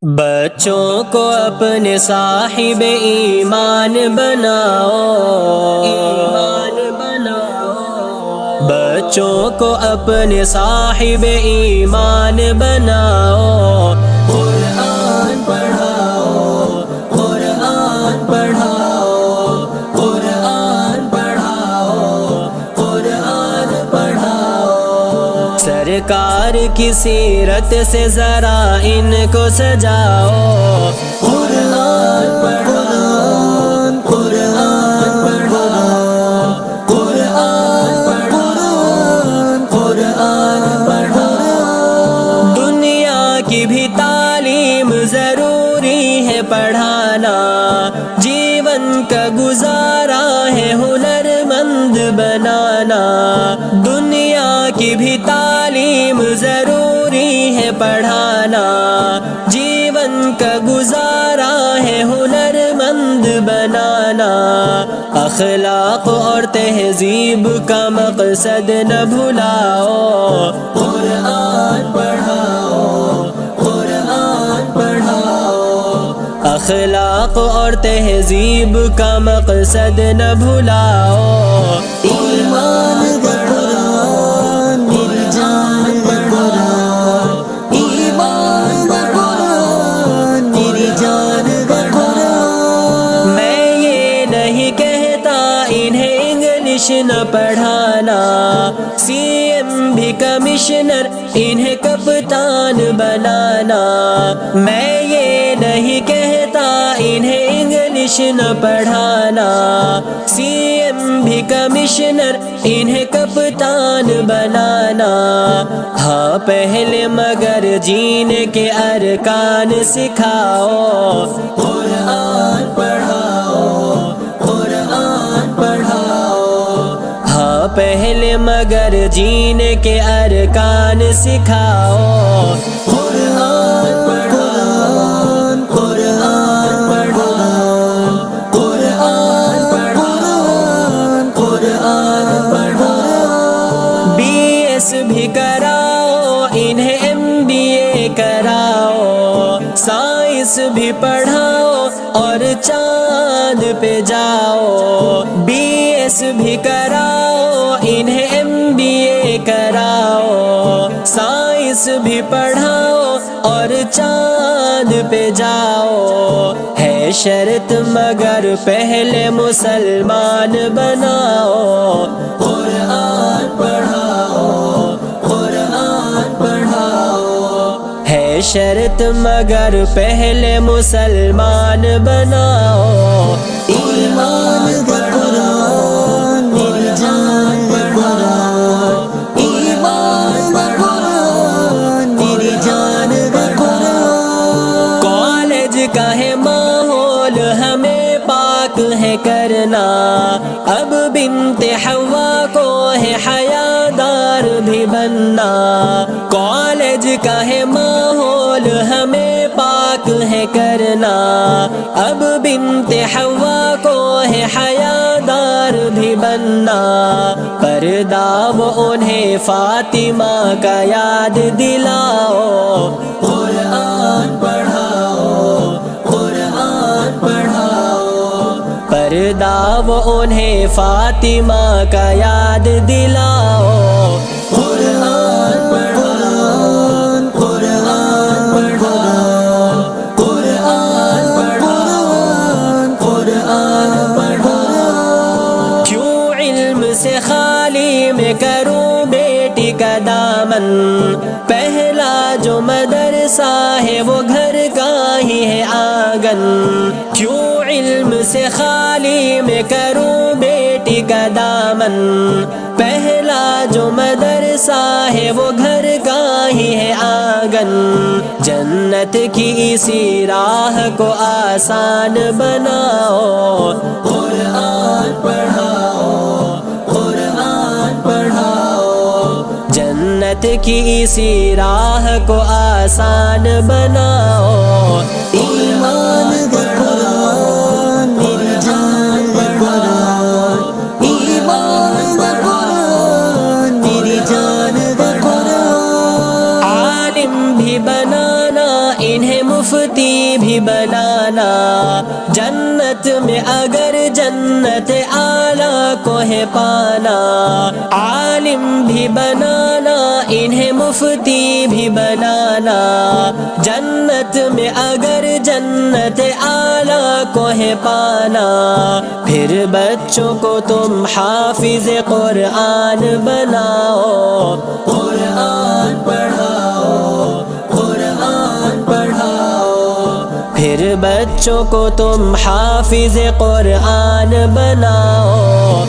بچوں کو اپنے صاحب ایمان بناؤ، بچوں کو اپنے صاحب ایمان بناؤ، قرآن پڑھاؤ، قرآن پڑھاؤ، قرآن پڑھاؤ، قرآن پڑھاؤ۔ سرکار کی سیرت سے ذرا ان کو سجاؤ، قرآن پڑھاؤ، قرآن پڑھاؤ، قرآن پڑھاؤ، قرآن پڑھاؤ۔ دنیا کی بھی تعلیم ضروری ہے پڑھانا، جیون کا گزارا ہے ہنر مند بنانا۔ دنیا کی بھی تعلیم ضروری ہے پڑھانا، جیون کا گزارا ہے ہنر مند بنانا۔ اخلاق اور تہذیب کا مقصد نہ بھلاؤ، قرآن پڑھاؤ، قرآن پڑھاؤ۔ اخلاق اور تہذیب کا مقصد نہ بھلاؤ، ایمان قرآن میری جان قرآن، ایمان قرآن میری جان قرآن۔ میں یہ نہیں کہتا انہیں انگلش نہ پڑھانا، سی ایم بھی کمشنر انہیں کپتان بنانا۔ میں یہ نہیں کہتا انہیں انگلش نہ پڑھانا، سی ایم بھی کمشنر انہیں کپتان بنانا۔ ہاں پہلے مگر جینے کے ارکان سکھاؤ، قرآن پڑھاؤ، قرآن پڑھاؤ۔ ہاں پہلے مگر جینے کے ارکان سکھاؤ، قرآن پڑھاؤ، قرآن پڑھاؤ، قرآن پڑھاؤ، قرآن پڑھاؤ۔ بی ایس بھی کراؤ انہیں، ایم بی اے کراؤ، سائنس بھی پڑھاؤ اور چاند پہ جاؤ۔ بی ایس بھی کراؤ انہیں، ایم بی اے کراؤ، سائنس بھی پڑھاؤ اور چاند پہ جاؤ۔ ہے شرط مگر پہلے مسلمان بناؤ، قرآن پڑھاؤ، قرآن پڑھاؤ۔ ہے شرط مگر پہلے مسلمان بناؤ، ایمان قرآن میری جان قرآن، ایمان قرآن میری جان قرآن۔ کالج کا ہے ماحول ہمیں پاک ہے کرنا، اب بنت حوا کو ہے حیادار بھی بننا۔ کالج کا ہے ماحول ہمیں پاک ہے کرنا، اب بنت حوا کو ہے حیادار بھی بننا۔ پردہ وہ انہیں فاطمہ کا یاد دلاؤ، قرآن پڑھاؤ، قرآن پڑھاؤ۔ پردہ وہ انہیں فاطمہ کا یاد دلاؤ، قرآن پڑھاؤ، قرآن پڑھاؤ، قرآن پڑھاؤ، قرآن پڑھاؤ۔ کیوں علم سے خالی میں کروں بیٹی کا دامن، پہلا جو مدرسہ ہے وہ گھر کا ہی ہے آنگن۔ کیوں علم سے خالی میں کروں بیٹی کا دامن، پہلا جو مدرسہ ہے وہ گھر کا ہی ہے آنگن۔ جنت کی اسی راہ کو آسان بناؤ، قرآن پڑھاؤ، قرآن پڑھاؤ۔ جنت کی اسی راہ کو آسان بناؤ، ایمان قرآن میری جان قرآن، ایمان قرآن میری جان قرآن۔ عالم بھی بنانا انہیں مفت مفتی بھی بنانا، جنت میں اگر جنت اعلیٰ کو ہے پانا، عالم بھی بنانا انہیں مفتی بھی بنانا، جنت میں اگر جنت اعلیٰ کو ہے پانا، پھر بچوں کو تم حافظ قرآن بناؤ، قرآن پڑھاؤ، قرآن پڑھاؤ، پھر بچوں کو تم حافظ قرآن بناؤ۔